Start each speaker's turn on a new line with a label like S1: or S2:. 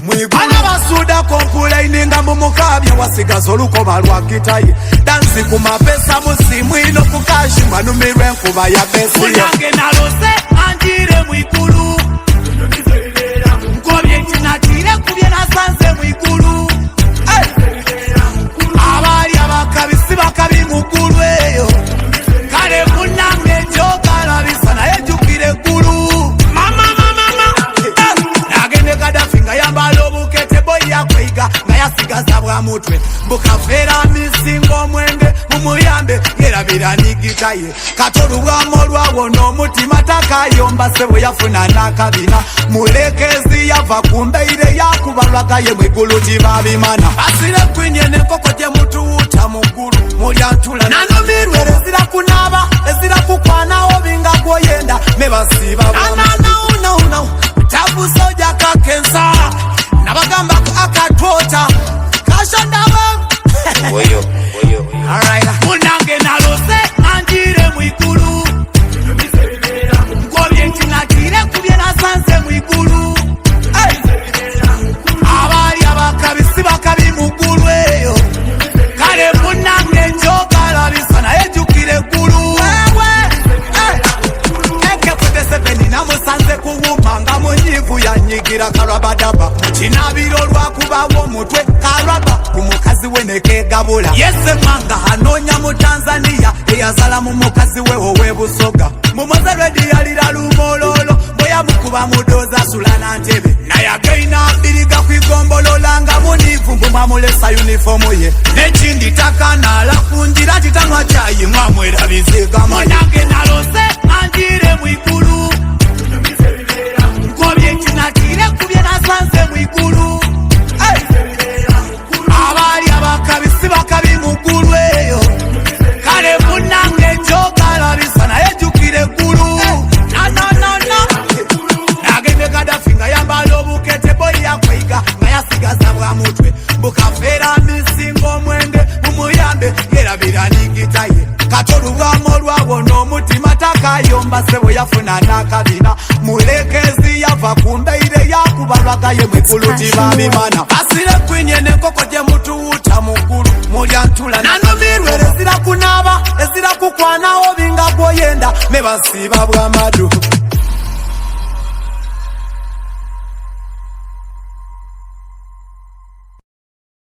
S1: Mwigulu basuda complaininga mumukabya wasigaza olukoba lwa gitayi dansi ku mapesa musimu ino ku kashi manumirwe enkuba ya besi munange nalose anjire Mwigulu nkobye kinatire kubye nasanze Mwigulu abali abakabisi bakabi Mugulu eyo kale munange njogala bisa naye jukire Gulu yasigaza bwa mutwe mbukafera misingo mwenge mumuyambe yerabira nigitaye katolu bwamo lwawo n'omutima takayomba sebo yafuna nakabina mulekezi yava kumbeire yakubalwagaye Mwigulu tibabimana asire kwinyene nkoko gye mutuwuta Mugulu mulyantula nanumirwe ezira kunaba ezira kukwanawo binga gwoyenda mebasiba bwamo tabu Sojja kakensa nabagamba akatota kashandawa oyo alright munange nalose anjire Mwigulu nkobye ntinatire kubye nasanze Mwigulu abali abakabisi bakabi Mugulu eyo kale munange njogala bisa naye jukire Gulu eke namusanze kuwuma nga munyivu yanyigira karabadaba kinabiro lwakubawo omutwe karaba ku mukazi we nekegabula yese manga anonya mu Tanzania eyazala mu mukazi we owe Busoga mumoze redi yalira lumololo boya mukuba mudoza sulana ntebe naye againa biriga kwigombolola nga munivu mbumamulesa uniformu ye nekindi takanala kunjira titanwa chayi mwamwerabiziga munange nalose anjire Mwigulu nkobye kinatire kubye nasanze Mwigulu abali abakabisi bakabi Mugulu eyo kale munange njogala bisa naye jukire Gulu nagende Gaddafi nga yambala obukete boyi yakweyiga nga yasigaza bwa mutwe mbukafera misingo mwenge mumuyambe yerabira nigitaye katolu bwamo lwawo n'omutima takayomba sebo yafuna nakabina mulekezi yava kumbeire yakubalwagaye Mwigulu tibabimana asire kwinyene nkoko gye mutuwuta Mugulu mulyantula nanumirwe ezira kunaba ezira kukwanawo binga gwoyenda mebasiba bwamadu